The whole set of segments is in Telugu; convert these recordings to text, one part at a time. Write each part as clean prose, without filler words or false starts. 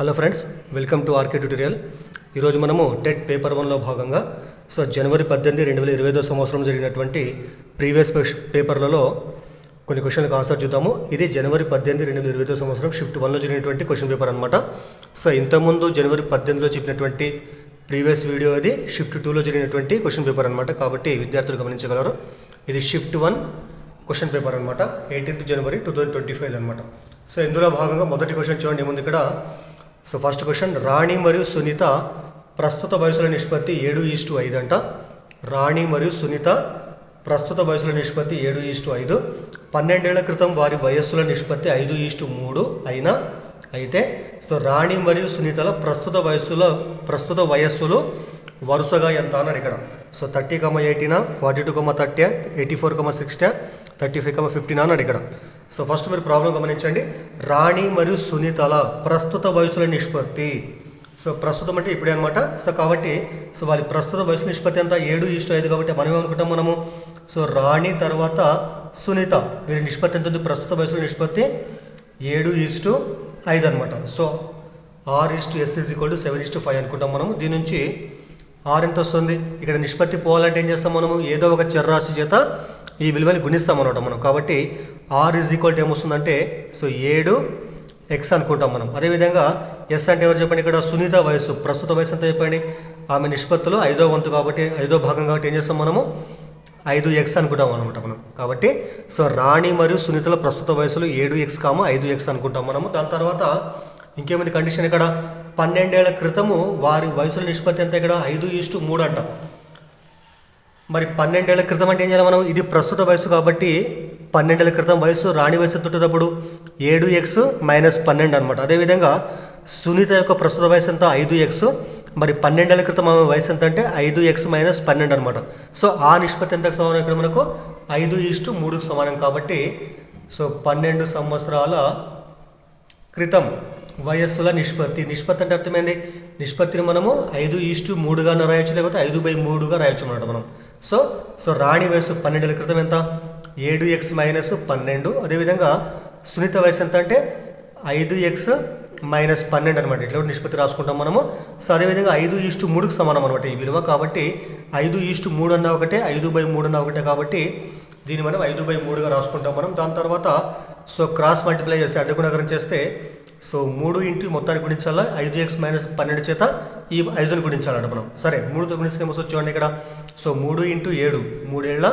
Hello friends, welcome to RK tutorial. ఈరోజు మనము టెట్ పేపర్ 1లో భాగంగా జనవరి 18, 2025 సంవత్సరం జరిగినటువంటి ప్రీవియస్ పేపర్లలో కొన్ని క్వశ్చన్లకు ఆన్సర్ చూద్దాము. ఇది జనవరి 18, 2025 సంవత్సరం షిఫ్ట్ 1లో జరిగినటువంటి క్వశ్చన్ పేపర్ అనమాట. ఇంతకుముందు జనవరి 18లో చెప్పినటువంటి ప్రీవియస్ వీడియో అది షిఫ్ట్ 2లో జరిగినటువంటి క్వశ్చన్ పేపర్ అనమాట. కాబట్టి విద్యార్థులు గమనించగలరు, ఇది షిఫ్ట్ 1 క్వశ్చన్ పేపర్ అనమాట. 18th జనవరి 2025 అనమాట. ఇందులో భాగంగా మొదటి క్వశ్చన్ చూడండి ఏముంది ఇక్కడ. ఫస్ట్ క్వశ్చన్, రాణి మరియు సునీత ప్రస్తుత వయసుల నిష్పత్తి 7:5 అంట. రాణి మరియు సునీత ప్రస్తుత వయసుల నిష్పత్తి 7:5. 12 ఏళ్ల క్రితం వారి వయస్సుల నిష్పత్తి 5:3 అయితే రాణి మరియు సునీతల ప్రస్తుత వయస్సులు వరుసగా ఎంత అన్నాడు ఇక్కడ. 30,18, 42,30, 84,60, 35,15 అన్నాడు ఇక్కడ. ఫస్ట్ మీరు ప్రాబ్లం గమనించండి. రాణి మరియు సునీతల ప్రస్తుత వయసుల నిష్పత్తి. ప్రస్తుతం అంటే ఇప్పుడే అనమాట. కాబట్టి వాళ్ళ ప్రస్తుత వయసు నిష్పత్తి ఎంత 7:5 కాబట్టి మనం ఏమనుకుంటాం మనము, రాణి తర్వాత సునీత వీరి నిష్పత్తి ఎంత ఉంది, ప్రస్తుత వయసుల నిష్పత్తి 7:5 అనమాట. R/S = 7:5 అనుకుంటాం మనము. దీని నుంచి R ఎంత వస్తుంది, ఇక్కడ నిష్పత్తి పోవాలంటే ఏం చేస్తాం మనము, ఏదో ఒక చర్రాశి చేత ఈ విలువని గుణిస్తాం అనమాట మనం. కాబట్టి R = ఏమొస్తుందంటే 7x అనుకుంటాం మనం. అదేవిధంగా S అంటే ఎవరు చెప్పండి, ఇక్కడ సునీత వయసు, ప్రస్తుత వయసు ఎంత చెప్పండి, ఆమె నిష్పత్తులు 5వ వంతు కాబట్టి 5వ భాగం కాబట్టి ఏం చేస్తాం మనము 5x అనుకుంటాం అనమాట మనం. కాబట్టి రాణి మరియు సునీతల ప్రస్తుత వయసులు 7x, 5x అనుకుంటాం మనము. దాని తర్వాత ఇంకేమైంది కండిషన్ ఇక్కడ, 12 ఏళ్ల క్రితము వారి వయసుల నిష్పత్తి ఎంత ఇక్కడ 5:3 అంట. మరి 12 ఏళ్ల క్రితం అంటే ఏం చేయాలి మనం, ఇది ప్రస్తుత వయసు కాబట్టి 12 ఏళ్ల క్రితం వయసు రాణి వయసు ఎంతుంటప్పుడు 7x - 12 అనమాట. అదేవిధంగా సునీత యొక్క ప్రస్తుత వయసు ఎంత 5x. మరి 12 ఏళ్ల క్రితం ఆమె వయసు ఎంత అంటే 5x - 12 అనమాట. ఆ నిష్పత్తి ఎంతకు సమానం ఇక్కడ మనకు 5:3కు సమానం. కాబట్టి 12 సంవత్సరాల క్రితం వయస్సుల నిష్పత్తి అంటే అర్థమైంది, నిష్పత్తిని మనము 5:3గా రాయొచ్చు, లేకపోతే 5/3గా రాయొచ్చు అన్నమాట మనం. రాణి వయసు 12 ఏళ్ల క్రితం ఎంత 7x - 12. అదేవిధంగా సునీత వయసు ఎంత అంటే 5x - 12 అనమాట. ఇట్లా నిష్పత్తి రాసుకుంటాం మనము. అదేవిధంగా 5:3కు సమానం అనమాట ఈ విలువ. కాబట్టి 5:3 అన్న ఒకటే, 5/3 అన్న ఒకటే. కాబట్టి దీన్ని మనం 5/3గా రాసుకుంటాం మనం. దాని తర్వాత క్రాస్ మల్టిప్లై చేస్తే అడ్డగుణకరం చేస్తే 3 ఇంటూ మొత్తాన్ని గుణించాలా, 5x - 12 చేత ఈ 5ని గుణించాలంట మనం. సరే, 3తో గుణిస్తే ఏమో చూడండి ఇక్కడ. 3 × 7 3 ఏళ్ళ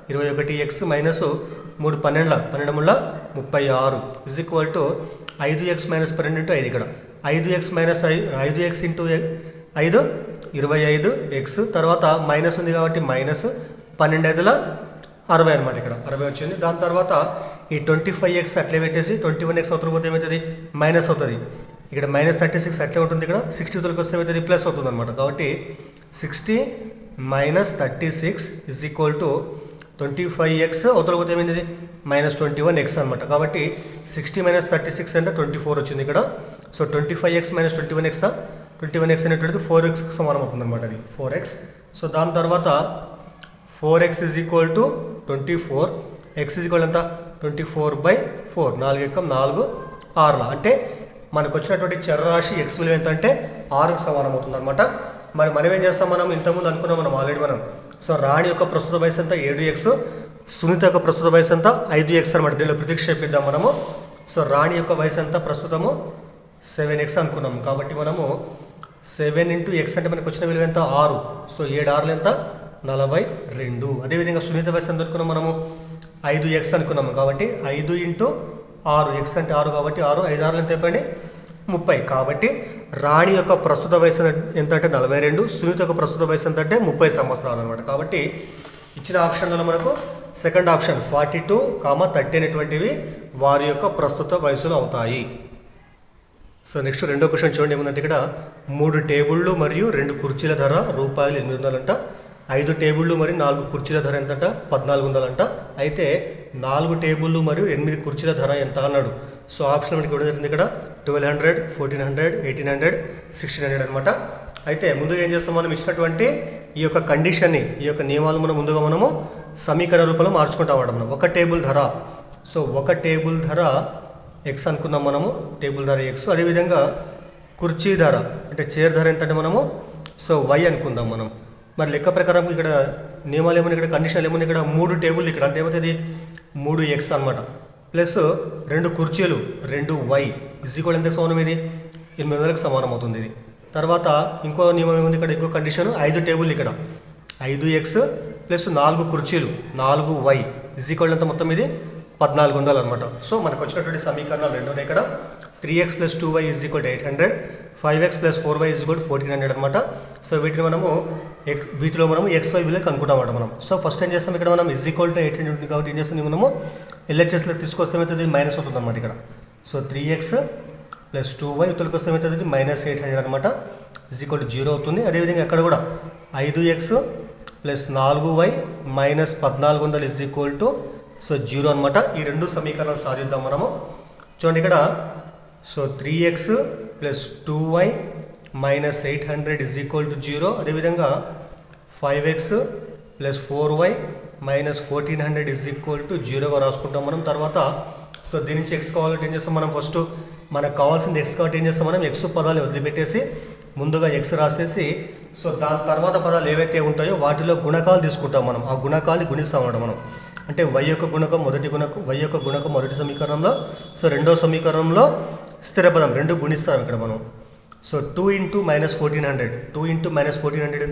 21x - 3 12 12 36 5x - 12 × 5 ఇక్కడ 5x - 5 5x × 5 25x. తర్వాత మైనస్ ఉంది కాబట్టి -12 5 60 అనమాట. ఇక్కడ 60 వచ్చింది. దాని తర్వాత ఈ 25x అట్లే పెట్టేసి 21x అవతల పోతే ఏమవుతుంది, మైనస్ అవుతుంది. ఇక్కడ -36 అట్లే ఉంటుంది. ఇక్కడ 60 అవతలకి వస్తే ఏమవుతుంది, ప్లస్ అవుతుంది అనమాట. కాబట్టి 60 - 36 = 25x అవతల పోతే ఏమైంది, -21x అనమాట. కాబట్టి 60 - 36 అంటే 24 వచ్చింది ఇక్కడ. 25x - 21x 21x అనేటువంటిది 4xకి సమానం అవుతుంది అనమాట. అది 4x. దాని తర్వాత 4x = 24, x ఎంత 24/4, 4 6 అంటే మనకు వచ్చినటువంటి చరరాశి x విలువ ఎంత అంటే 6కు సమానం అవుతుంది అనమాట. మరి మనం ఏం చేస్తాం, మనం ఇంతకుముందు అనుకున్నాం మనం ఆల్రెడీ మనం. రాణి యొక్క ప్రస్తుత వయసు ఎంత 7x, సునీత యొక్క ప్రస్తుత వయసు ఎంత 5x అనమాట. దీనిలో ప్రతిక్షేపిద్దాం మనము. రాణి యొక్క వయసు ఎంత ప్రస్తుతము 7x అనుకున్నాము. కాబట్టి మనము 7 × x అంటే మనకు వచ్చిన విలువ ఎంత 6. 7 6 ఎంత 42. అదేవిధంగా సునీత వయసు ఎంత అనుకున్నాం మనము 5x అనుకున్నాము. కాబట్టి 5 × 6, x అంటే 6 కాబట్టి 6 5 6 ఎంత అయిపోయింది 30. కాబట్టి రాణి యొక్క ప్రస్తుత వయసు ఎంత అంటే 42, సునీత యొక్క ప్రస్తుత వయసు ఎంత అంటే 30 సంవత్సరాలు అనమాట. కాబట్టి ఇచ్చిన ఆప్షన్లలో మనకు సెకండ్ ఆప్షన్ 42, 30 అనేటువంటివి వారి యొక్క ప్రస్తుత వయసులు అవుతాయి. నెక్స్ట్ రెండో క్వశ్చన్ చూడండి ఏముందంటే ఇక్కడ 3 టేబుళ్ళు మరియు 2 కుర్చీల ధర ₹800 అంట. 5 టేబుళ్ళు మరియు 4 కుర్చీల ధర ఎంతంట 1400 అంట. అయితే 4 టేబుళ్ళు మరియు 8 కుర్చీల ధర ఎంత అన్నాడు. ఆప్షన్ మనకి ఇవ్వడం జరిగింది ఇక్కడ 1200, 1400, 1800, 1600 అనమాట. అయితే ముందుగా ఏం చేస్తాం, మనం ఇచ్చినటువంటి ఈ యొక్క కండిషన్ని, ఈ యొక్క నియమాలు మనం ముందుగా మనము సమీకరణ రూపంలో మార్చుకుంటాం అన్నమాట. మనం ఒక టేబుల్ ధర, ఒక టేబుల్ ధర x అనుకున్నాం మనము, టేబుల్ ధర x. అదేవిధంగా కుర్చీ ధర అంటే చైర్ ధర ఎంత అంటే మనము సో వై అనుకుందాం మనం. మరి లెక్క ప్రకారం ఇక్కడ నియమాలు ఏమన్నా, ఇక్కడ కండిషన్లు ఏమన్నా, ఇక్కడ 3 టేబుల్ ఇక్కడ అంటే ఏమవుతుంది 3x అనమాట, ప్లస్ 2 కుర్చీలు 2y ఈక్వల్ ఎంతకు సమానం, ఇది 800కి సమానం అవుతుంది ఇది. తర్వాత ఇంకో నియమం ఏముంది ఇక్కడ, ఇంకో కండిషన్ 5 టేబుల్ ఇక్కడ 5x ప్లస్ 4 కుర్చీలు 4y ఈక్వల్ ఎంత మొత్తం ఇది 1400 అనమాట. సో మనకు వచ్చినటువంటి సమీకరణాలు రెండు ఉన్నాయి ఇక్కడ. 3x plus 2y is equal to 800, 5x plus 4y is equal to 1400 అనమాట. సో వీటిని మనము వీటిలో మనము xy విలువ కనుక్కుంటామన్నమాట మనం. సో ఫస్ట్ ఏం చేస్తాం, ఇక్కడ మనం ఈజ్ ఈక్వల్ టు 800 ఉంటుంది కాబట్టి ఏం చేస్తుంది మనము LHSలో తీసుకొస్తే అవుతుంది మైనస్ అవుతుంది అనమాట ఇక్కడ. సో 3x ప్లస్ 2y ఇతరులకు వస్తే అవుతుంది -800 అనమాట ఈజ్ ఈక్వల్ టు 0 అవుతుంది. అదేవిధంగా అక్కడ కూడా 5x plus 4y minus 1400 is equal to so 0 అనమాట. ఈ రెండు సమీకరణాలు సాధిద్దాం మనము. చూడండి ఇక్కడ సో 3x plus 2y minus 800 is equal to 0. అదేవిధంగా 5x plus 4y minus 1400 is equal to 0గా రాసుకుంటాం మనం. తర్వాత సో దీని నుంచి x కావాలంటే ఏం చేస్తాం మనం, ఫస్ట్ మనకు కావాల్సింది x కాబట్టి ఏం చేస్తాం మనం, x పదాలు వదిలిపెట్టేసి ముందుగా x రాసేసి సో దాని తర్వాత పదాలు ఏవైతే ఉంటాయో వాటిలో గుణకాలు తీసుకుంటాం మనం. ఆ గుణకాలు గుణిస్తాం అన్నమాట మనం. అంటే y యొక్క గుణకం మొదటి సమీకరణంలో, సో రెండో సమీకరణంలో స్థిర పదం రెండు గుణిస్తాం ఇక్కడ మనం. సో 2 ఇంటూ -1400 ఎంత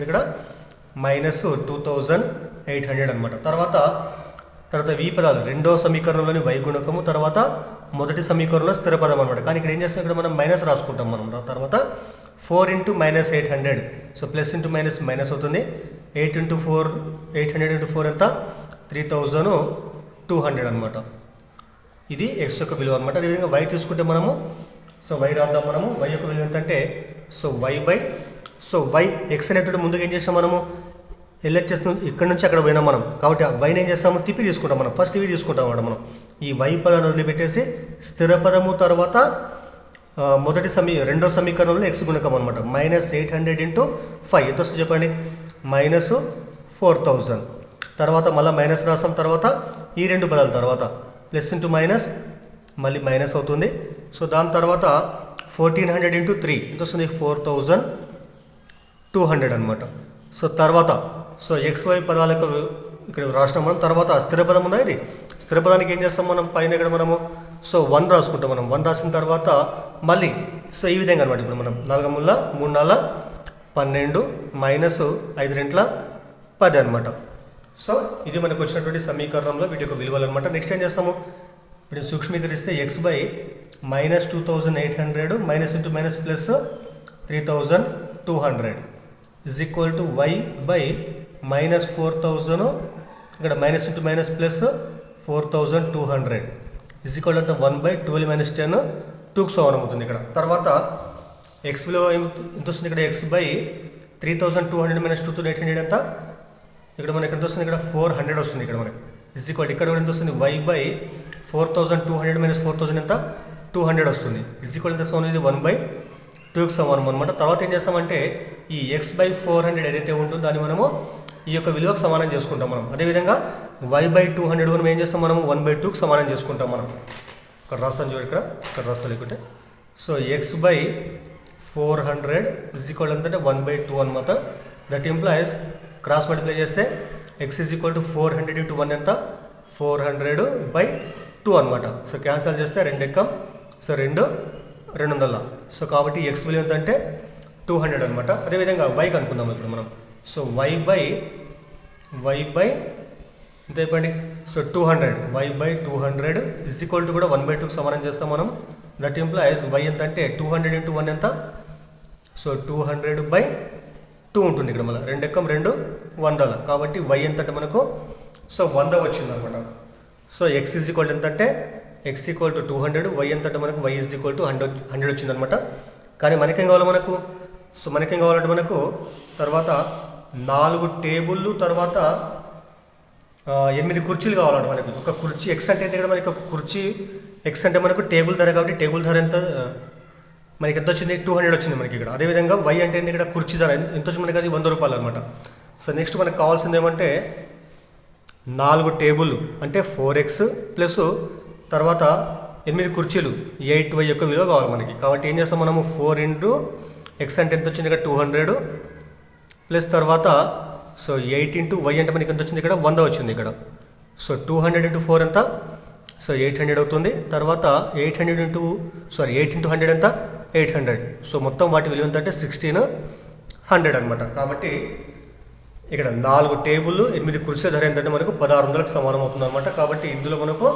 ఇక్కడ -2800 అనమాట. తర్వాత v పదాలు రెండో సమీకరణంలోని y గుణకము, తర్వాత మొదటి సమీకరణంలో స్థిర పదం అనమాట. కానీ ఇక్కడ ఏం చేస్తాం, ఇక్కడ మనం మైనస్ రాసుకుంటాం మనం. తర్వాత 4 into -800, so plus into minus minus అవుతుంది. 8 ఇంటూ 4 800 ఇంటూ 4 ఎంత 3200 అనమాట. ఇది x యొక్క విలువ అనమాట. అదేవిధంగా y తీసుకుంటే మనము సో y రాద్దాం మనము. y యొక్క విలువ ఎంత అంటే సో y x అనేటువంటి ముందుగా ఏం చేస్తాం మనము, LHS ఇక్కడ నుంచి అక్కడ పోయినాం మనం కాబట్టి వైని ఏం చేస్తాము తిప్పి తీసుకుంటాం మనం. ఫస్ట్ ఇవి తీసుకుంటాం అన్నమాట మనం. ఈ y పదాన్ని వదిలిపెట్టేసి స్థిర పదము తర్వాత రెండో సమీకరణంలో x గుణకం అనమాట. -800 ఇంటూ 5 ఎంత వస్తుంది చెప్పండి, -4000. తర్వాత మళ్ళీ మైనస్ రాస్తాం. తర్వాత ఈ రెండు పదాల తర్వాత ప్లస్ ఇంటూ మైనస్ మళ్ళీ మైనస్ అవుతుంది. సో దాని తర్వాత 1400 ఇంటూ 3 ఎంత వస్తుంది 4200 అనమాట. సో తర్వాత సో XY పదాలకు ఇక్కడ రాసినాం మనం. తర్వాత స్థిర పదం ఉందా, ఇది స్థిర పదానికి ఏం చేస్తాం మనం, పైన ఇక్కడ మనము సో 1 రాసుకుంటాం మనం. 1 రాసిన తర్వాత మళ్ళీ సో ఈ విధంగా అనమాట. ఇప్పుడు మనం 4 ముళ్ళ 3 4 12 మైనస్ 5 2 10 అనమాట. సో ఇది మనకు వచ్చినటువంటి సమీకరణంలో వీటి యొక్క విలువలు అనమాట. నెక్స్ట్ ఏం చేస్తాము, ఇప్పుడు సూక్ష్మీకరిస్తే x by -2800 minus into minus plus 3200 is equal to y by -4000 ఇక్కడ minus into minus plus 4200 is equal to 1/12 - 10 2కు సమానం అవుతుంది ఇక్కడ. తర్వాత x విలువ ఎంత వస్తుంది ఇక్కడ, x బై 3200 - 2800 ఎంత ఇక్కడ మనకి ఎంత వస్తుంది, ఇక్కడ 400 వస్తుంది ఇక్కడ మనకి. ఇజ్ ఈక్వల్ ఇక్కడ కూడా ఎంత వస్తుంది, y బై 4200 - 4000 ఎంత 200 వస్తుంది. ఇజ్ ఈక్వల్ ఎంత సమానం, ఇది 1/2కి సమానం అనమాట. తర్వాత ఏం చేస్తామంటే ఈ x బై 400 ఏదైతే ఉంటుందో దాన్ని మనము ఈ యొక్క విలువకు సమానం చేసుకుంటాం మనం. అదేవిధంగా y బై 200 మనం ఏం చేస్తాం, మనము 1/2కి సమానం చేసుకుంటాం మనం. ఇక్కడ రాస్తాను చూడండి, ఇక్కడ రాస్తాను లేకుంటే. So x by 400 is equal అంటే 1/2 అనమాట. దట్ ఇంప్లాయిస్ క్రాస్ మల్టిప్లై చేస్తే x is equal to 400 into 1 ఎంత 400/2 అనమాట. సో క్యాన్సల్ చేస్తే 2 ఎక్కం, సో 2 200. సో కాబట్టి x విలువ ఎంత అంటే 200 అనమాట. అదేవిధంగా y కనుక్కుందాం ఇప్పుడు మనం. సో y బై ఎంత అయిపోయింది, so 200 y by 200 is equal to కూడా 1/2కి సమానం చేస్తాం మనం. దట్ ఇంప్లాయిస్ y ఎంత అంటే 200 ఇంటూ 1 ఎంత, సో 200/2 ఉంటుంది ఇక్కడ మళ్ళీ 2 ఎక్కం 2 100. కాబట్టి y ఎంత అంటే మనకు సో 100 వచ్చింది అనమాట. సో x ఈజ్ ఈక్వల్ ఎంత అంటే x ఈక్వల్ టు 200, y ఎంత అంటే మనకు y ఈజ్ ఈక్వల్ టు 100 వచ్చింది అనమాట. కానీ మనకేం కావాలి మనకు, సో మనకేం కావాలంటే మనకు తర్వాత 4 టేబుళ్ళు తర్వాత 8 కుర్చీలు కావాలంటే మనకి. ఒక కుర్చీ x అంటే ఇక్కడ మనకి ఒక కుర్చీ x అంటే మనకు టేబుల్ ధర కాబట్టి టేబుల్ ధర ఎంత మనకి ఎంత వచ్చింది 200 వచ్చింది మనకి ఇక్కడ. అదేవిధంగా y అంటే ఇక్కడ కుర్చీ ధర ఎంత వచ్చింది మనకి, అది 100 రూపాయలు అనమాట. సో నెక్స్ట్ మనకు కావాల్సింది ఏమంటే 4 టేబుల్ అంటే 4x ప్లస్ తర్వాత 8 కుర్చీలు 8y యొక్క విలువ కావాలి మనకి. కాబట్టి ఏం చేస్తాం మనము 4 ఇంటూ ఎక్స్ అంటే ఎంత వచ్చింది ఇక్కడ 200 ప్లస్ తర్వాత సో 8 ఇంటూ వై అంటే మనకి ఎంత వచ్చింది ఇక్కడ 100 వచ్చింది ఇక్కడ. సో 200 ఇంటూ 4 ఎంత, సో 800 అవుతుంది. తర్వాత 8 ఇంటూ 100 ఎంత 800. సో మొత్తం వాటి విలువ ఎంత అంటే 1600 అనమాట. కాబట్టి ఇక్కడ 4 టేబుల్ 8 కుర్చీల ధర ఏంటంటే మనకు 1600కు సమానం అవుతుంది అనమాట. కాబట్టి ఇందులో మనకు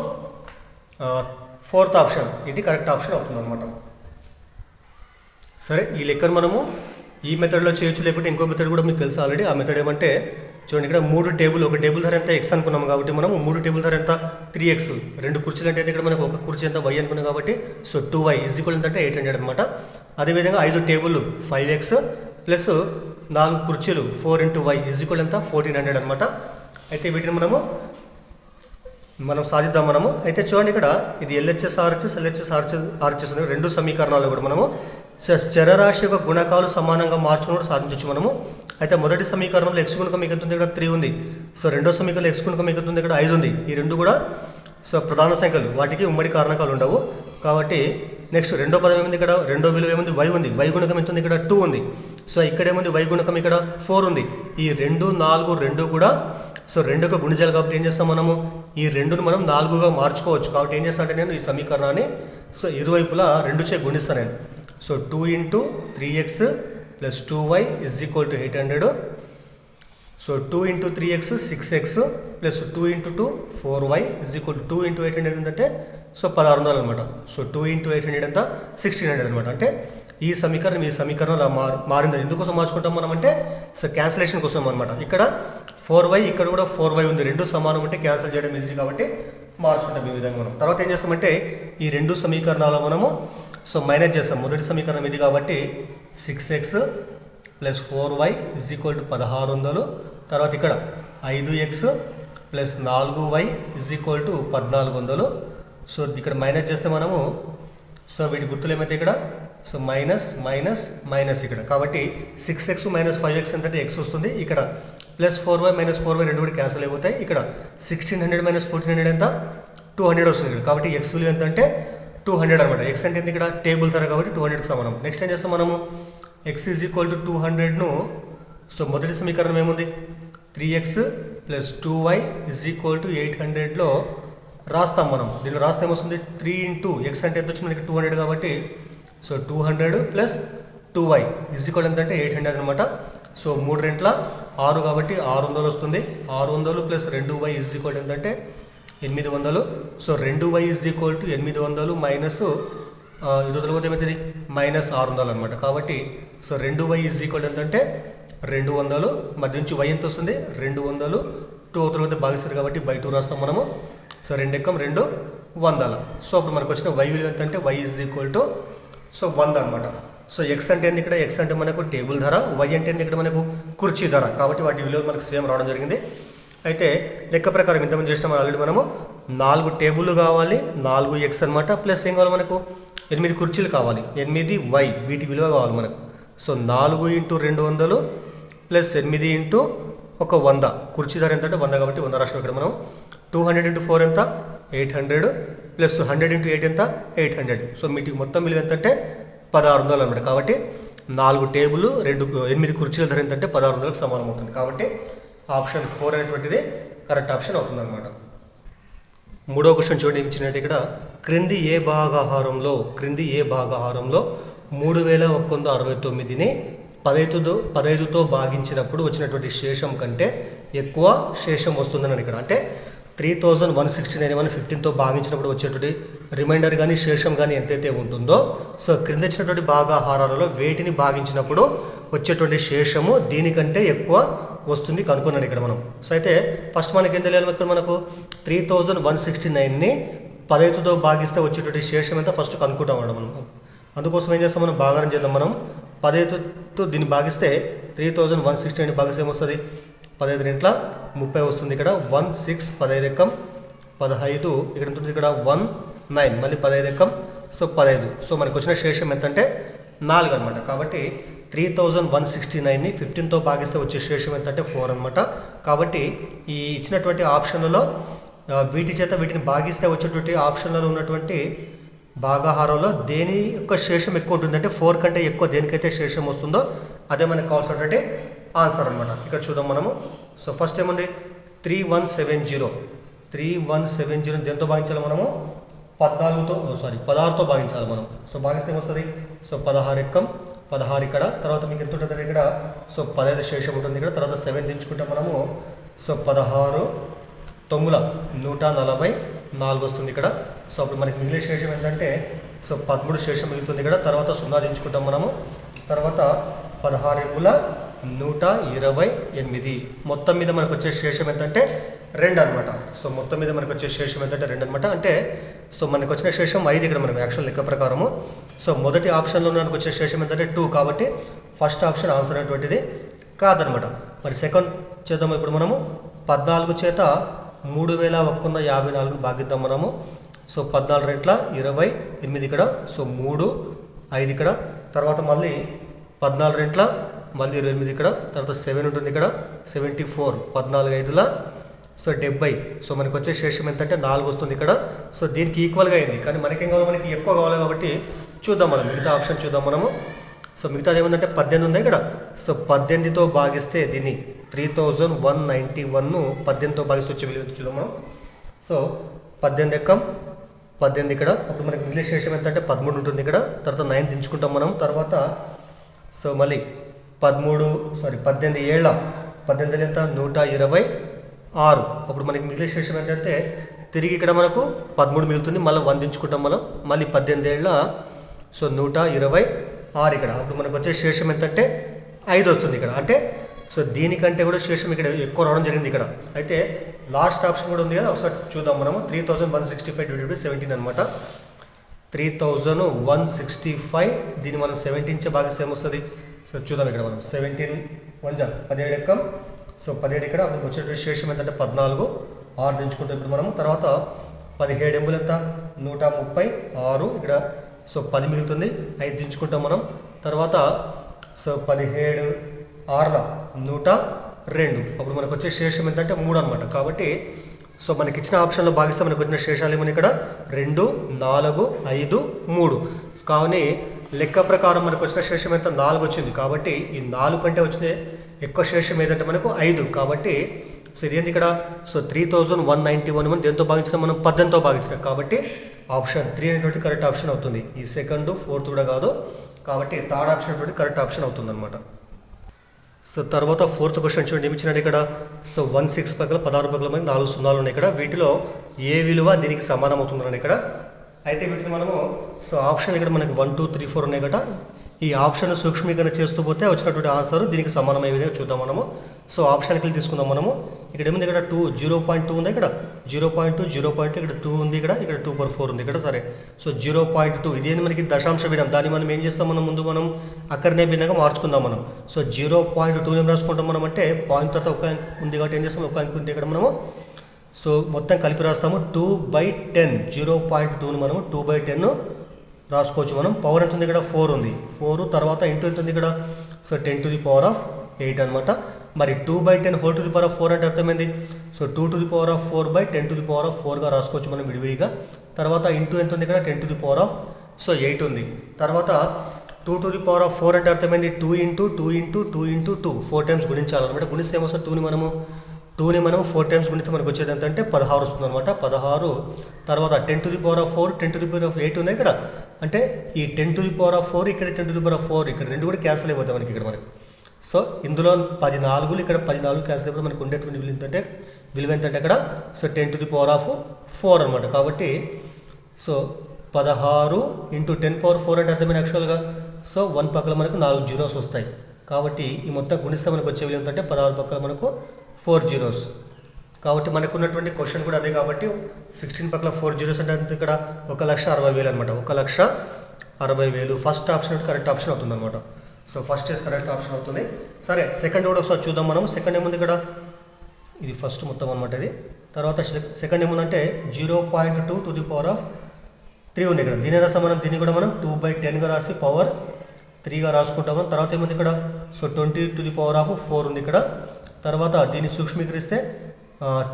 4th ఆప్షన్ ఇది కరెక్ట్ ఆప్షన్ అవుతుంది అనమాట. సరే, ఈ లెక్కను మనము ఈ మెథడ్లో చేయొచ్చు, లేకుంటే ఇంకో మెథడ్ కూడా మీకు తెలుసు ఆల్రెడీ. ఆ మెథడ్ ఏమంటే చూడండి, ఇక్కడ 3 టేబుల్, ఒక టేబుల్ ధర ఎంత ఎక్స్ అనుకున్నాం కాబట్టి మనము 3 టేబుల్ ధర ఎంత 3x, 2 కుర్చీలు అంటే ఇక్కడ మనకు ఒక కుర్చీ ఎంత y అనుకున్నాం కాబట్టి సో 2y ఈక్వల్ ఎంత అంటే 800 అనమాట. అదేవిధంగా 5 టేబుల్ 5x ప్లస్ 4 కుర్చీలు 4 ఇంటూ y ఈక్వల్ ఎంత 1400 అనమాట. అయితే వీటిని మనం సాధిద్దాం మనము. అయితే చూడండి, ఇక్కడ ఇది LHS RHS LHS RHS ఉంది. 2 సమీకరణాలు కూడా మనము చరరాశి యొక్క గుణకాలు సమానంగా మార్చుకుని సాధించవచ్చు మనము. అయితే మొదటి సమీకరణంలో x గుణకం మీకు ఎంత ఇక్కడ 3 ఉంది. సో రెండో సమీకరణంలో x గుణకం మీకు ఎంత ఇక్కడ 5 ఉంది. ఈ రెండు కూడా సో ప్రధాన సంఖ్యలు, వాటికి ఉమ్మడి కారణకాలు ఉండవు. కాబట్టి నెక్స్ట్ రెండో పదం ఏముంది ఇక్కడ, రెండో విలువ ఏముంది y ఉంది. y గుణకం ఎంత ఉంది ఇక్కడ 2 ఉంది. సో ఇక్కడ ఏముంది y గుణకం ఇక్కడ 4 ఉంది. ఈ 2 4 2 కూడా సో 2కు గుణించాలి కాబట్టి ఏం చేస్తాం మనము ఈ 2ను మనం 4గా మార్చుకోవచ్చు. కాబట్టి ఏం చేస్తా అంటే నేను ఈ సమీకరణాన్ని సో ఇరువైపులా 2 చే గుణిస్తాను నేను. So 2 into 3x plus 2y is equal to 800. So 2 into 3x 6x plus 2 into 2 4y is equal to 2 into 800 ఏంటంటే సో 1600 అనమాట. సో 2 ఇంటూ 800 ఎంత 1600 అనమాట. అంటే ఈ సమీకరణం అలా మారింది. ఎందుకోసం మార్చుకుంటాం మనం అంటే సో క్యాన్సిలేషన్ కోసం అనమాట. ఇక్కడ 4y ఇక్కడ కూడా 4y ఉంది. 2 సమానం అంటే క్యాన్సిల్ చేయడం ఈజీ కాబట్టి మార్చుకుంటాం ఈ విధంగా మనం. తర్వాత ఏం చేస్తామంటే ఈ 2 సమీకరణాలు మనము సో మైనస్ చేస్తాం. మొదటి సమీకరణం ఇది కాబట్టి 6x plus 4y is equal to 1600. తర్వాత ఇక్కడ 5x plus 4y is equal to 1400. So ఇక్కడ మైనస్ చేస్తే మనము సో వీటి గుర్తులు ఏమైతే ఇక్కడ సో మైనస్ మైనస్ మైనస్ ఇక్కడ. కాబట్టి 6x మైనస్ 5x ఎంత x వస్తుంది. ఇక్కడ ప్లస్ 4y మైనస్ 4y రెండు కూడా క్యాన్సిల్ అయిపోతాయి. ఇక్కడ 1600 మైనస్ 1400 ఎంత 200 వస్తుంది ఇక్కడ. కాబట్టి x విలువ ఎంత అంటే 200 అనమాట. x అంటే ఇక్కడ టేబుల్ ధర కాబట్టి 200కి సమానం. నెక్స్ట్ ఏం చేస్తాం మనము x ఈజ్ ఈక్వల్ టు 200ను సో మొదటి సమీకరణం ఏముంది 3x plus 2y is equal to 800లో రాస్తాం మనం. దీనిలో రాస్తే ఏమొస్తుంది 3 ఇంటూ x అంటే ఎంత వచ్చింది మనకి 200 కాబట్టి so 200 plus 2y is equal ఎంత అంటే 800 అనమాట. సో 3 రెంట్ల 6 కాబట్టి 600 వస్తుంది. 600 ప్లస్ 2y ఈజ్ ఈక్వల్ ఎంత అంటే 800. So 2y is equal to 800 minus ఇది వదిలిపోతే ఏమవుతుంది మైనస్ 600 అనమాట. కాబట్టి సో 2y ఈజ్ ఈక్వల్ ఎంత అంటే 200. మధ్య నుంచి y ఎంత వస్తుంది 200. 2 వదిలిపోతే భాగిస్తుంది కాబట్టి బై 2 రాస్తాం మనము. సో 2 ఎక్కం 2 100. సో అప్పుడు మనకు వచ్చిన y విలువ ఎంత అంటే y is equal to so 100 అనమాట. సో x అంటే ఏంది ఇక్కడ x అంటే మనకు టేబుల్ ధర, y అంటే ఏంది ఇక్కడ మనకు కుర్చీ ధర. కాబట్టి వాటి విలువలు మనకు సేమ్ రావడం జరిగింది. అయితే లెక్క ప్రకారం ఇంతకుముందు చేసిన ఆల్రెడీ మనము 4 టేబుల్ కావాలి 4x అనమాట. ప్లస్ ఏం కావాలి మనకు 8 కుర్చీలు కావాలి 8y వీటి విలువ కావాలి మనకు. సో 4 ఇంటూ 200 ప్లస్ 8 ఇంటూ 100 కుర్చీ ధర ఎంత అంటే 100 కాబట్టి 100 రాష్ట్రం ఇక్కడ మనం. 200 ఇంటూ 4 ఎంత 800 ప్లస్ 100 ఇంటూ 8 ఎంత 800. సో వీటికి మొత్తం విలువ ఎంత అంటే 1600 అనమాట. కాబట్టి 4 టేబుల్ 8 కుర్చీల ధర ఎంత అంటే 1600కి సమానం అవుతుంది. కాబట్టి ఆప్షన్ 4 అనేటువంటిది కరెక్ట్ ఆప్షన్ అవుతుంది అనమాట. మూడో క్వశ్చన్ చూడండి ఇచ్చినట్టు ఇక్కడ క్రింది ఏ భాగాహారంలో 3169ని 15తో భాగించినప్పుడు వచ్చినటువంటి శేషం కంటే ఎక్కువ శేషం వస్తుందని ఇక్కడ. అంటే 3169 15తో భాగించినప్పుడు వచ్చేటువంటి రిమైండర్ కానీ శేషం కానీ ఎంతైతే ఉంటుందో సో క్రింద ఇచ్చినటువంటి భాగాహారాలలో వేటిని భాగించినప్పుడు వచ్చేటువంటి శేషము దీనికంటే ఎక్కువ వస్తుంది కనుక్కున్నాను ఇక్కడ మనం. సో అయితే ఫస్ట్ మనకి ఏం తెలియాలి ఇక్కడ మనకు 3169ని 15తో భాగిస్తే వచ్చేటువంటి శేషం ఎంత ఫస్ట్ కనుక్కుంటాం అన్నమాట మనం. అందుకోసం ఏం చేస్తాం మనం భాగారం చేద్దాం. మనం 15తో దీన్ని భాగిస్తే 3169 భాగిస్తే ఏమొస్తుంది 15 రెంట్ల 30 వస్తుంది. ఇక్కడ 16 15 ఎక్కం 15 ఇక్కడ ఉంటుంది. ఇక్కడ 19 మళ్ళీ 15 ఎక్కం సో 15. సో మనకు వచ్చిన శేషం ఎంత అంటే 4 అనమాట. కాబట్టి 3169ని 15తో భాగిస్తే వచ్చే శేషం ఎంత అంటే 4 అనమాట. కాబట్టి ఈ ఇచ్చినటువంటి ఆప్షన్లలో వీటిని భాగిస్తే వచ్చేటువంటి ఆప్షన్లలో ఉన్నటువంటి భాగాహారంలో దేని యొక్క శేషం ఎక్కువ ఉంటుంది అంటే 4 కంటే ఎక్కువ దేనికైతే శేషం వస్తుందో అదే మనకు కావాల్సినటువంటి ఆన్సర్ అనమాట. ఇక్కడ చూద్దాం మనము. సో ఫస్ట్ ఏముంది 3170 దేంతో భాగించాలి మనము 16తో భాగించాలి మనం. సో భాగిస్తే ఏమొస్తుంది? సో 16 ఎక్కం 16 ఇక్కడ, తర్వాత మీకు ఎంత ఉంటుంది ఇక్కడ? సో 15 శేషం ఉంటుంది ఇక్కడ, తర్వాత 7 దించుకుంటే మనము సో 16 9 144 వస్తుంది ఇక్కడ. సో అప్పుడు మనకి మిగిలిన శేషం ఏంటంటే సో 13 శేషం మిగులుతుంది ఇక్కడ, తర్వాత 0 దించుకుంటాం మనము, తర్వాత 16 128 మొత్తం మీద మనకు వచ్చే శేషం ఎంతంటే 2 అనమాట. సో మొత్తం మీద మనకు వచ్చే శేషం ఏంటంటే 2 అనమాట. అంటే సో మనకు వచ్చిన శేషం 5 ఇక్కడ మనం యాక్చువల్ లెక్క ప్రకారము. సో మొదటి ఆప్షన్లో మనకు వచ్చే శేషం ఏంటంటే 2 కాబట్టి ఫస్ట్ ఆప్షన్ ఆన్సర్ అనేటువంటిది కాదనమాట. మరి సెకండ్ చేద్దాము ఇప్పుడు మనము. 14 చేత 3154 భాగిద్దాం మనము. సో 14 రెట్ల 28 ఇక్కడ, సో 3 5 ఇక్కడ, తర్వాత మళ్ళీ 14 రెట్ల మళ్ళీ 28 ఇక్కడ, తర్వాత 7 ఉంటుంది ఇక్కడ, 74 14 5ల సో 70. సో మనకు వచ్చే శేషం ఎంతంటే 4 వస్తుంది ఇక్కడ. సో దీనికి ఈక్వల్గా అయింది, కానీ మనకేం కావాలి? మనకి ఎక్కువ కావాలి కాబట్టి చూద్దాం మనం మిగతా ఆప్షన్ చూద్దాం మనము. సో మిగతాది ఏముందంటే 18 ఉంది ఇక్కడ. సో 18తో భాగిస్తే దీన్ని 3191ను 18తో భాగిస్తే వచ్చే విలువ చూద్దాం మనం. సో 18 ఎక్కం 18 ఇక్కడ, అప్పుడు మనకి మిగిలిన శేషం ఎంత అంటే 13 ఉంటుంది ఇక్కడ, తర్వాత 9 దించుకుంటాం మనం, తర్వాత సో మళ్ళీ 18 ఏళ్ళ 18 ఎంత 126, అప్పుడు మనకి మిగిలిన శేషం ఏంటంటే తిరిగి ఇక్కడ మనకు 13 మిగులుతుంది, మళ్ళీ 1 దించుకుంటాం మనం, మళ్ళీ 18 ఏళ్ళ సో 126 ఇక్కడ, అప్పుడు మనకు వచ్చే శేషం ఎంతంటే 5 వస్తుంది ఇక్కడ. అంటే సో దీనికంటే కూడా శేషం ఇక్కడ ఎక్కువ రావడం జరిగింది ఇక్కడ. అయితే లాస్ట్ ఆప్షన్ కూడా ఉంది కదా, ఒకసారి చూద్దాం మనము. 3165 17 అనమాట. 3165 దీన్ని మనం 17 భాగిస్తే ఏమొస్తుంది? సో చూద్దాం ఇక్కడ మనం 17 17 ఎక్కం, సో 17 ఇక్కడ, అప్పుడు వచ్చేటువంటి శేషం ఏంటంటే 14 6 దించుకుంటాం ఇప్పుడు మనము, తర్వాత 17 ఎంబులు ఎంత 136 ఇక్కడ, సో 10 మిగులుతుంది, 5 దించుకుంటాం మనం, తర్వాత సో 17 6ల 102, అప్పుడు మనకు వచ్చే శేషం ఏంటంటే 3 అనమాట. కాబట్టి సో మనకి ఇచ్చిన ఆప్షన్లో భాగిస్తే మనకు వచ్చిన శేషాలు ఏమని ఇక్కడ 2 4 5 3. కావున లెక్క ప్రకారం మనకు వచ్చిన శేషం ఎంత 4 వచ్చింది. కాబట్టి ఈ 4 కంటే వచ్చిన ఎక్కువ శేషం ఏదంటే మనకు 5. కాబట్టి సో ఇదేంటి ఇక్కడ? సో 3191 మనం దేంతో భాగించినాం? మనం 18తో భాగించినాం. కాబట్టి ఆప్షన్ 3 అనేటువంటి కరెక్ట్ ఆప్షన్ అవుతుంది. ఈ సెకండ్ 4th కూడా కాదు, కాబట్టి థర్డ్ ఆప్షన్ అనేటువంటి కరెక్ట్ ఆప్షన్ అవుతుంది అనమాట. సో తర్వాత 4th క్వశ్చన్ చూడండి, ఏమి ఇచ్చినాడు ఇక్కడ? సో 16 పక్కల 16 పక్కల మనకి 4 సున్నాలు ఉన్నాయి ఇక్కడ, వీటిలో ఏ విలువ దీనికి సమానం అవుతుందని ఇక్కడ. అయితే వీటిని మనము సో ఆప్షన్ ఇక్కడ మనకి 1 2 3 4 ఉన్నాయి కదా, ఈ ఆప్షన్ సూక్ష్మీకరణ చేస్తూ పోతే వచ్చినటువంటి ఆన్సర్ దీనికి సమానమయ్యే విధంగా చూద్దాం మనము. సో ఆప్షన్కి వెళ్ళి తీసుకుందాం మనము. ఇక్కడ ఏముంది? ఇక్కడ 0.2 ఉంది ఇక్కడ, 0.2 ఇక్కడ 2 ఉంది ఇక్కడ, ఇక్కడ 2/4 ఉంది ఇక్కడ, సరే. సో 0.2 ఇదేంటి మనకి దశాంశ భిన్నం, దాన్ని మనం ఏం చేస్తాం? మనం ముందు మనం అక్కడనే భిన్నంగా మార్చుకుందాం మనం. సో 0.2 ఏం రాసుకుంటాం మనం అంటే పాయింట్ తర్వాత ఒక అంకె ఉంది కాబట్టి ఏం చేస్తాం? ఒక అంకె ఉంది ఇక్కడ మనము, సో మొత్తం కలిపి రాస్తాము 2/10. 0.2ని మనము 2/10 రాసుకోవచ్చు మనం. పవర్ ఎంత ఉంది ఇక్కడ? 4 ఉంది, 4 తర్వాత ఇంటూ ఎంత ఉంది ఇక్కడ? సో 10⁸ అనమాట. మరి 2/10 whole to the power of 4 అంటే అర్థమైంది. సో 2⁴/10⁴ రాసుకోవచ్చు మనం విడివిడిగా. తర్వాత ఇంటూ ఎంత ఉంది ఇక్కడ? 10⁸ ఉంది. తర్వాత 2⁴ అంటే అర్థమైంది 2 × 2 4 టైమ్స్ గుణించాలన్నమాట. గుణిస్తే ఏమొస్తుంది? 2ని మనం 4 టైమ్స్ గుణిస్తే మనకు వచ్చేది ఎంత అంటే 16 వస్తుంది అనమాట. 16 తర్వాత 10⁴ 10⁸ ఉంది ఇక్కడ, అంటే ఈ 10⁴ ఇక్కడ 10⁴ ఇక్కడ రెండు కూడా క్యాన్సిల్ అయిపోతాయి మనకి ఇక్కడ మనకి. సో ఇందులో 10 4లు ఇక్కడ 10 4 క్యాన్సిల్ అయిపోతే మనకు ఉండేటువంటి విలువ ఎంతంటే ఇక్కడ సో 10⁴ అనమాట. కాబట్టి సో 16 × 10⁴ అంటే అర్థమైన యాక్చువల్గా సో 1 పక్కల మనకు 4 జీరోస్ వస్తాయి. కాబట్టి ఈ మొత్తం గుణిస్తే మనకు వచ్చే విలువ ఎంతంటే 16 పక్కల మనకు 4 జీరోస్. కాబట్టి మనకు ఉన్నటువంటి క్వశ్చన్ కూడా అదే. కాబట్టి 16 పక్కల 4 జీరోస్ అంటే ఇక్కడ 1,60,000 అనమాట. 1,60,000 ఫస్ట్ ఆప్షన్ కరెక్ట్ ఆప్షన్ అవుతుంది అనమాట. So first is correct option అవుతుంది. సరే సెకండ్ కూడా ఒకసారి చూద్దాం మనం. సెకండ్ ఏముంది ఇక్కడ? ఇది ఫస్ట్ మొత్తం అనమాట ఇది. తర్వాత సెకండ్ ఏముందంటే 0.2 టు ది పవర్ ఆఫ్ 3 ఉంది ఇక్కడ. దీని రాసి మనం దీన్ని కూడా మనం 2/10గా రాసి పవర్ 3గా రాసుకుంటాము. తర్వాత ఏముంది ఇక్కడ? So 20 to the power of 4 ఉంది ఇక్కడ. తర్వాత దీన్ని సూక్ష్మీకరిస్తే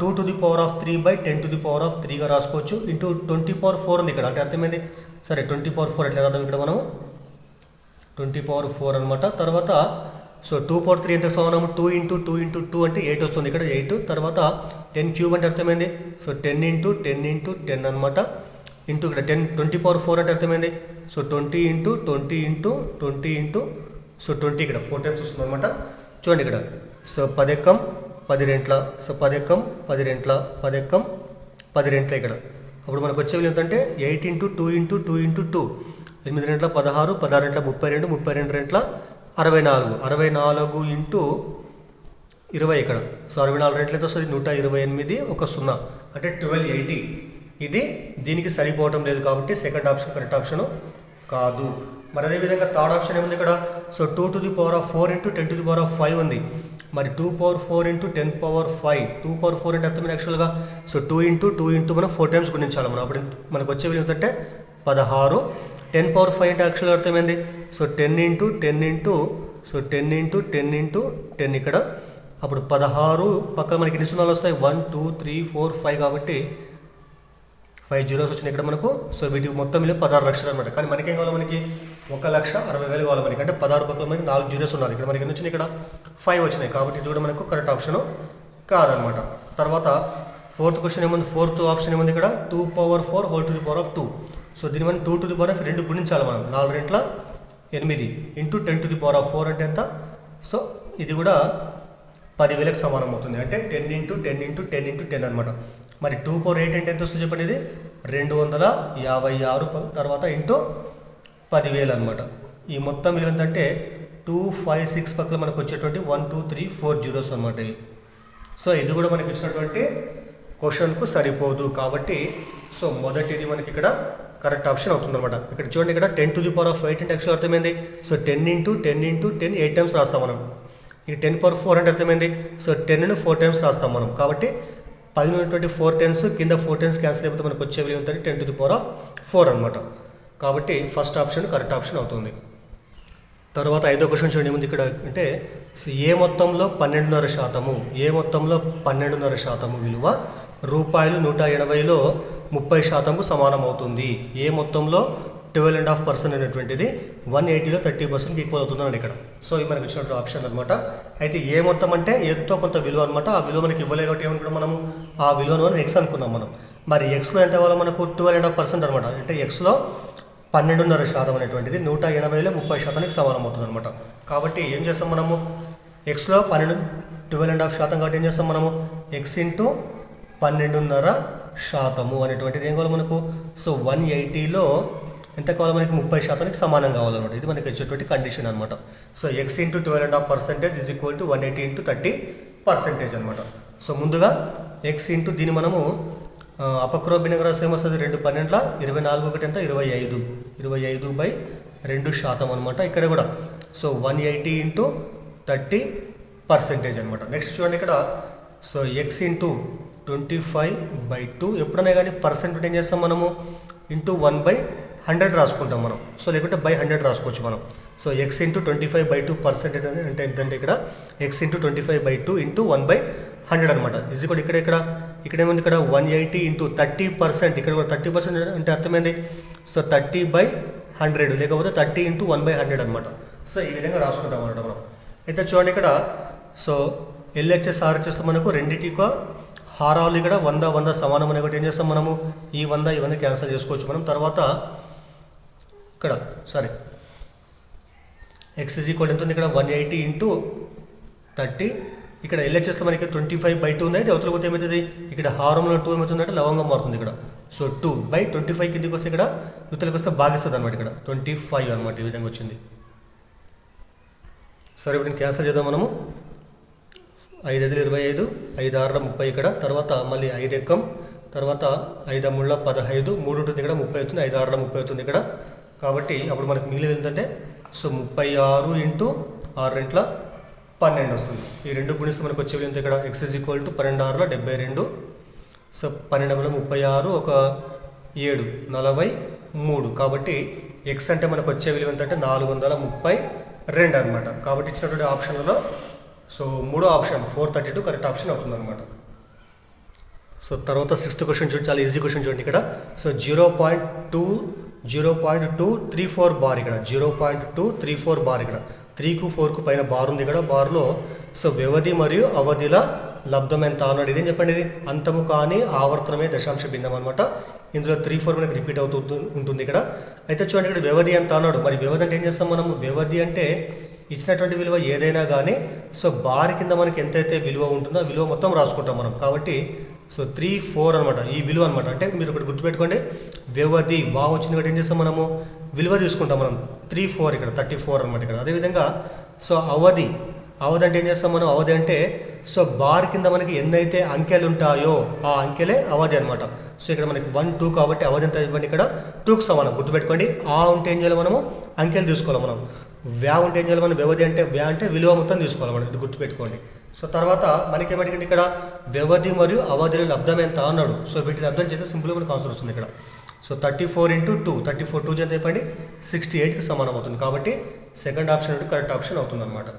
2 to the power of 3/10 to the power of 3గా రాసుకోవచ్చు. ఇంటూ 20⁴ ఉంది ఇక్కడ, అంటే అర్థమైంది సరే 20^4 ఎట్లా రాద్దాం ఇక్కడ మనం 20^4 అనమాట. తర్వాత సో 2^3 ఎంత సమానం 2 × 2 × 2 అంటే 8 వస్తుంది ఇక్కడ 8. తర్వాత 10³ అంటే అర్థమైంది. సో 10 × 10 × 10 అనమాట. ఇంటూ ఇక్కడ 20^4 అంటే అర్థమైంది. సో 20 × 20 × 20 × సో 20 ఇక్కడ 4 టైమ్స్ వస్తుంది అనమాట. చూడండి ఇక్కడ సో 10 ఎక్కం 10 రెంట్ల, సో 10 ఎక్కం 10 రెంట్ల, 10 ఎక్కం 10 రెంట్ల ఇక్కడ. అప్పుడు మనకు వచ్చే విలువ ఎంతంటే 8 × 2 × 2 × 2 8 రెంట్ల 16, 16 రెంట్ల 32, 32 రెంట్ల 64, 64 × 20 ఇక్కడ. సో 64 రెంట్ల ఎంత వస్తుంది 128, ఒక 0 అంటే 1280. ఇది దీనికి సరిపోవటం లేదు కాబట్టి సెకండ్ ఆప్షన్ కరెక్ట్ ఆప్షన్ కాదు. మరి అదేవిధంగా థర్డ్ ఆప్షన్ ఏముంది ఇక్కడ. సో 2⁴ × 10⁵ ఉంది. మరి 2⁴ × 10⁵. 2⁴ అంటే అర్థం యాక్చువల్గా సో 2 × 2 × మనం 4 టైమ్స్ గుణించాలి మనం. అప్పుడు మనకు వచ్చే విలువ ఏంటంటే 16. 10⁵ అంటే యాక్చువల్గా అర్థమైంది. సో 10 × 10 సో 10 × 10 × 10 ఇక్కడ. అప్పుడు 16 పక్కన మనకి ఎన్ని సున్నాలు వస్తాయి 1 2 3 4 5 కాబట్టి 5 zeros వచ్చినాయి ఇక్కడ మనకు. సో వీటికి మొత్తం విలువ 16 లక్షలు అనమాట. కానీ మనకేం కావాలి మనకి 1,60,000 కావాలి మనకి. అంటే 16 పక్కన మనకి 4 zeros ఉండాలి. ఇక్కడ మనకి ఎన్ని వచ్చినాయి ఇక్కడ 5 వచ్చినాయి కాబట్టి ఇది కూడా మనకు కరెక్ట్ ఆప్షన్ కాదనమాట. తర్వాత ఫోర్త్ క్వశ్చన్ ఏముంది, ఫోర్త్ ఆప్షన్ ఏముంది ఇక్కడ 2⁴ (2). సో దీన్ని మనం 2⁴ 2 గుణించాలి మనం. 4 రెంట్ల 8 ఇంటూ 10⁴ అంటే ఎంత. సో ఇది కూడా 10,000కి సమానం అవుతుంది. అంటే 10 × 10 × 10 × 10 అనమాట. మరి 2⁴8 అంటే ఎంత వస్తుంది చెప్పండి. ఇది 256 తర్వాత ఇంటూ 10,000 అనమాట. ఈ మొత్తం విలువ ఏంటంటే 256 పక్కన మనకు వచ్చేటువంటి 1 2 3 4 zeros అనమాట ఇవి. సో ఇది కూడా మనకి ఇచ్చినటువంటి క్వశ్చన్కు సరిపోదు కాబట్టి సో మొదటిది మనకి ఇక్కడ కరెక్ట్ ఆప్షన్ అవుతుంది అనమాట. ఇక్కడ చూడండి ఇక్కడ 10⁸ అంటే యాక్చువల్ అర్థమైంది. సో 10 × 10 × 10 8 టైమ్స్ రాస్తాం మనం. ఇక 10⁴ అంటే అర్థమైంది. సో 10ను 4 టైమ్స్ రాస్తాం మనం. కాబట్టి పైన ఉన్నటువంటి 4 టెన్స్ కింద 4 టెన్స్ క్యాన్సిల్ అయిపోతే మనకు వచ్చే విలువ ఉంటుంది 10⁴ అనమాట. కాబట్టి ఫస్ట్ ఆప్షన్ కరెక్ట్ ఆప్షన్ అవుతుంది. తర్వాత 5వ క్వశ్చన్ చూడండి ఏముంది ఇక్కడ అంటే ఏ మొత్తంలో 12.5%, ఏ మొత్తంలో 12.5% విలువ రూపాయలు 180లో 30%కు సమానం అవుతుంది. ఏ మొత్తంలో 12.5% అనేటువంటిది 180లో 30%కి ఈక్వల్ అవుతుందని ఇక్కడ. సో ఇది మనకి ఇచ్చినటువంటి ఆప్షన్ అనమాట. అయితే ఏ మొత్తం అంటే ఎంతో కొంత విలువ అనమాట. ఆ విలువ మనకి ఇవ్వలేదు కాబట్టి ఏమనుకున్నాం మనము ఆ విలువను మనం ఎక్స్ అనుకున్నాం మనం. మరి ఎక్స్లో ఎంత ఇవ్వాలి మనకు 12.5% అనమాట. అంటే ఎక్స్లో 12.5% అనేటువంటిది 180లో 30%కి సమానం అవుతుంది అనమాట. కాబట్టి ఏం చేస్తాం మనము ఎక్స్లో 12.5% కాబట్టి ఏం చేస్తాం మనము ఎక్స్ ఇంటూ 12.5% అనేటువంటిది ఏం కావాలి మనకు. సో 180లో ఎంత కావాలి మనకి 30%కి సమానం కావాలన్నమాట. ఇది మనకి వచ్చేటువంటి కండిషన్ అనమాట. So X into 12.5% is equal to 180 × 30% అనమాట. సో ముందుగా ఎక్స్ ఇంటూ దీన్ని మనము అపక్రమ భిన్నంగా రాస్తే ఏమొస్తుంది 2 12 24 1 ఎంత 25 25/2% అనమాట. ఇక్కడ కూడా సో 180 × 30% అనమాట. నెక్స్ట్ చూడండి ఇక్కడ సో ఎక్స్ ఇంటూ 25/2 ఎప్పుడైనా కానీ పర్సెంట్ ఏం చేస్తాం మనము ఇంటూ 1/100 రాసుకుంటాం మనం. సో లేకుంటే 100 రాసుకోవచ్చు మనం. సో ఎక్స్ ఇంటూ 25/2% అంటే ఎంతంటే ఇక్కడ ఎక్స్ ఇంటూ 25/2 ఇంటూ 1/100 అనమాట. ఇది కూడా ఇక్కడ ఏముంది ఇక్కడ 180 × 30%. ఇక్కడ కూడా 30% అంటే అర్థమైంది. సో 30/100 లేకపోతే 30 × 1/100 అనమాట. సో ఈ విధంగా రాసుకుంటాం అనమాట మనం. అయితే చూడండి ఇక్కడ సో ఎల్హెచ్ఎస్ ఆర్హెచ్ఎస్ మనకు రెండింటికి హారాలు ఇక్కడ 100 100 సమానం అనే ఒకటి ఏం చేస్తాం మనము ఈ 100 క్యాన్సిల్ చేసుకోవచ్చు మనం. తర్వాత ఇక్కడ సారీ ఎక్స్ ఈజ్ ఈక్వల్ ఎంత ఉంది ఇక్కడ 180 × 30. ఇక్కడ ఎల్హెచ్ఎస్లో మనకి 25/2 ఉంది. అయితే అవతల పోతే ఏమవుతుంది ఇక్కడ హారంలో 2 ఏమవుతుందంటే లవంగం మారుతుంది ఇక్కడ. సో 2/25 కిందకి వస్తే ఇక్కడ యువతలకు వస్తే భాగిస్తుంది అనమాట. ఇక్కడ 25 అనమాట. ఈ విధంగా వచ్చింది. సరే ఇప్పుడు క్యాన్సిల్ చేద్దాం మనము. 5 5 25 5 6 30 ఇక్కడ. తర్వాత మళ్ళీ 5 ఎక్కం. తర్వాత 5 3 15 3 ఉంటుంది ఇక్కడ 30 అవుతుంది. 5 6 30 అవుతుంది ఇక్కడ. కాబట్టి అప్పుడు మనకు మిగిలిన ఏంటంటే సో 36 × 6 రెంట్ల 12 వస్తుంది. ఈ రెండు గుణిస్తే మనకు వచ్చే విలువ ఇక్కడ X is equal to 12 6 72. So 12 36 ఒక 7 43. కాబట్టి ఎక్స్ అంటే మనకు వచ్చే విలువ ఏంటంటే 432 అనమాట. కాబట్టి ఇచ్చినటువంటి ఆప్షన్లలో సో మూడో ఆప్షన్ 432 కరెక్ట్ ఆప్షన్ అవుతుంది అనమాట. సో తర్వాత 6th క్వశ్చన్ చూడండి, చాలా ఈజీ క్వశ్చన్ చూడండి ఇక్కడ. సో 0.2 0.234 బార్ ఇక్కడ 0.234 బార్ ఇక్కడ 3కు 4కు పైన బార్ ఉంది ఇక్కడ బార్లో సో వ్యవధి మరియు అవధిల లబ్ధం ఎంత అన్నాడు. ఇదేం చెప్పండి, ఇది అంతము కానీ ఆవర్తనమే దశాంశ భిన్నం అనమాట. ఇందులో 3-4 మనకి రిపీట్ అవుతూ ఉంటుంది ఇక్కడ. అయితే చూడండి ఇక్కడ వ్యవధి ఎంత అన్నాడు. మరి వ్యవధి అంటే ఏం చేస్తాం మనం, వ్యవధి అంటే ఇచ్చినటువంటి విలువ ఏదైనా కానీ సో బార్ కింద మనకి ఎంతైతే విలువ ఉంటుందో ఆ విలువ మొత్తం రాసుకుంటాం మనం. కాబట్టి సో 3-4 అనమాట ఈ విలువ అనమాట. అంటే మీరు ఒకటి గుర్తుపెట్టుకోండి, వ్యవధి వా వచ్చిన కాబట్టి ఏం చేస్తాం మనము విలువ తీసుకుంటాం మనం 3-4 ఇక్కడ 34 అనమాట ఇక్కడ. అదేవిధంగా సో అవధి అంటే ఏం చేస్తాం మనం, అవధి అంటే సో బార్ కింద మనకి ఎన్నైతే అంకెలు ఉంటాయో ఆ అంకెలే అవధి అనమాట. సో ఇక్కడ మనకి 1, 2 కాబట్టి అవధి ఎంత ఇవ్వండి ఇక్కడ 2కు సమానం. గుర్తుపెట్టుకోండి, ఆ ఉంటే ఏం చేయాలి మనము అంకెలు తీసుకోవాలి మనం. వ్యా ఉంటే ఏం చేయాలి మనం, వ్యవధి అంటే వ్యా అంటే విలువ మొత్తం తీసుకోవాలి మనం. ఇది గుర్తుపెట్టుకోండి. సో తర్వాత మనకి ఏమంటే ఇక్కడ వ్యవధి మరియు అవధిల లబ్ధం ఎంత అన్నాడు. సో వీటిని అర్థం చేస్తే సింపుల్గా మనకు ఆన్సర్ వస్తుంది ఇక్కడ. సో 34 × 2 34 2 ఎంత అయిపోయింది 68కి సమానం అవుతుంది. కాబట్టి సెకండ్ ఆప్షన్ అంటే కరెక్ట్ ఆప్షన్ అవుతుంది అనమాట.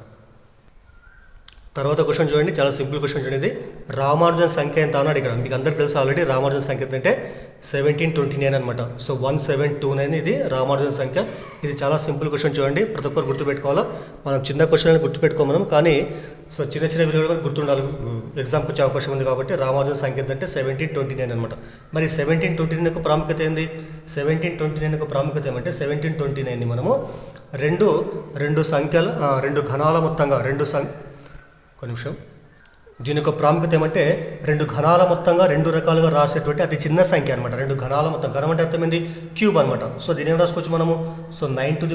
తర్వాత క్వశ్చన్ చూడండి, చాలా సింపుల్ క్వశ్చన్ చూడండి. రామానుజన్ సంఖ్య ఎంత అన్నాడు ఇక్కడ. మీకు అందరికీ తెలుసు ఆల్రెడీ రామానుజన్ సంఖ్య అంటే 1729 అనమాట. సో 1729 ఇది రామానుజన్ సంఖ్య. ఇది చాలా సింపుల్ క్వశ్చన్ చూడండి, ప్రతి ఒక్కరు గుర్తుపెట్టుకోవాలా. మనం చిన్న క్వశ్చన్ గుర్తుపెట్టుకో మనం, కానీ సో చిన్న చిన్న విలువలు మనకు గుర్తుండాలి, ఎగ్జామ్కి వచ్చే అవకాశం ఉంది. కాబట్టి రామానుజన్ సంఖ్య అంటే 1729 అనమాట. మరి 1729 యొక్క ప్రాముఖ్యత ఏంది, 1729 యొక్క ప్రాముఖ్యత ఏమంటే 1729ని మనము రెండు సంఖ్యల రెండు ఘనాల మొత్తంగా ఒక నిమిషం. దీని యొక్క ప్రాముఖ్యత ఏమంటే రెండు ఘనాల మొత్తంగా రెండు రకాలుగా రాసేటువంటి అతి చిన్న సంఖ్య అనమాట. రెండు ఘనాల మొత్తం, ఘనం అంటే అర్థమైంది క్యూబ్ అనమాట. సో దీని ఏం రాసుకోవచ్చు మనము, సో 9⁻³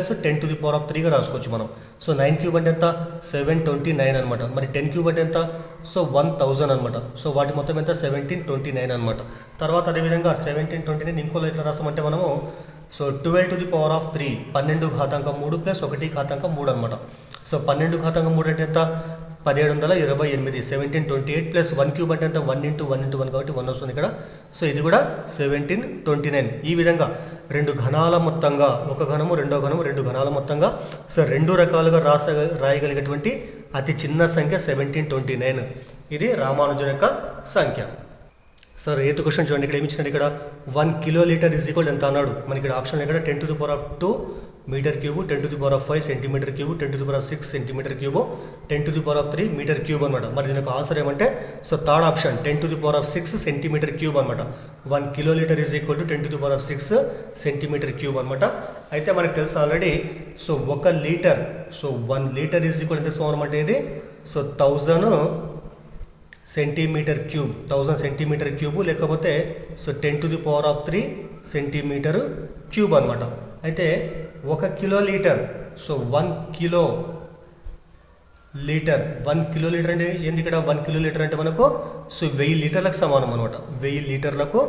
+ 10⁻³ రాసుకోవచ్చు మనం. సో 9³ అంటే ఎంత 729 అనమాట. మరి 10³ అంటే ఎంత, సో 1000 అనమాట. సో వాటి మొత్తం ఎంత 1729 అనమాట. తర్వాత అదేవిధంగా 1729 ఇంకోలో ఎట్లా రాస్తామంటే మనము సో 12⁻³ 12⁻³ + 1⁻³ అనమాట. సో 12⁻³ అంటే ఎంత 1728. 1728 + 1³ అంటే ఎంత 1 × 1 × 1 కాబట్టి 1 వస్తుంది ఇక్కడ. సో ఇది కూడా 1729. ఈ విధంగా రెండు ఘనాల మొత్తంగా, ఒక ఘనము రెండో ఘనము రెండు ఘనాల మొత్తంగా సో రెండు రకాలుగా రాయగలిగేటువంటి అతి చిన్న సంఖ్య 1729. ఇది రామానుజన్ యొక్క సంఖ్య. సార్ 8th క్వశ్చన్ చూడండి, ఇక్కడ ఏమి ఇచ్చినాడు, ఇక్కడ 1 కిలోలీటర్ = ఎంత అన్నాడు. మనకి ఇక్కడ ఆప్షన్ ఇక్కడ 10⁻² m³, 10⁵ cm³, 10⁶ cm³, 10⁻³ m³ అనమాట. మరి దీని యొక్క ఆన్సర్ ఏమంటే సో థర్డ్ ఆప్షన్ 10⁶ cm³ అనమాట. 1 కిలోలీటర్ = 10⁶ cm³ అనమాట. అయితే మనకు తెలుసు already so 1 litre, so 1 litre = ఎంత సమానం అంటే ఇది సో 1000 cm³, 1000 cm³ లేకపోతే సో 10⁻³ cm³ అనమాట. అయితే 1 కిలోలీటర్, సో 1 కిలోలీటర్ అంటే ఏంది ఇక్కడ 1 కిలోలీటర్ అంటే మనకు సో 1000 లీటర్లకు సమానం అనమాట. 1000 లీటర్లకు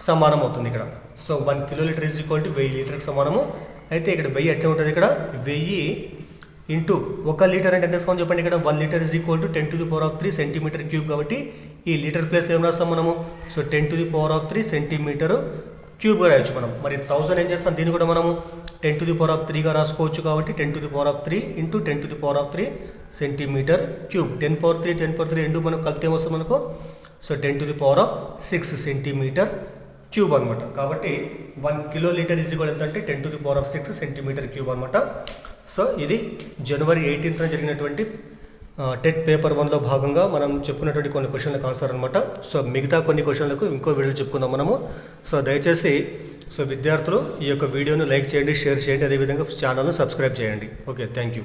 సమానం అవుతుంది ఇక్కడ. సో 1 కిలోలీటర్ = 1000 లీటర్లకు సమానము. అయితే ఇక్కడ 1000 ఎట్లా ఉంటుంది, ఇక్కడ 1000 ఇంటూ 1 లీటర్ అంటే ఎంత సమానం చెప్పండి. ఇక్కడ 1 లీటర్ = 10⁻³ cm³ కాబట్టి ఈ లీటర్ ప్లేస్ ఏం రాస్తాం మనము, సో 10⁻³ cm³ రాయొచ్చు మనం. మరి 1000 ఏం చేస్తాం, దీన్ని కూడా మనము 10⁻³ రాసుకోవచ్చు. కాబట్టి 10⁻³ ఇంటూ 10⁻³ cm³. 10⁻³ రెండు మనకు కలిపితే ఏమొస్తుంది మనకు, సో 10⁶ cm³ అనమాట. కాబట్టి 1 కిలోలీటర్ = ఎంత అంటే 10⁶ cm³ అనమాట. సో ఇది జనవరి 18న జరిగినటువంటి టెట్ పేపర్ 1లో భాగంగా మనం చెప్పుకున్నటువంటి కొన్ని క్వశ్చన్లకు ఆన్సర్ అనమాట. సో మిగతా కొన్ని క్వశ్చన్లకు ఇంకో వీడియో చెప్పుకుందాం మనము. సో దయచేసి సో విద్యార్థులు ఈ యొక్క వీడియోను లైక్ చేయండి, షేర్ చేయండి, అదేవిధంగా ఛానల్ను సబ్స్క్రైబ్ చేయండి. Okay, thank you.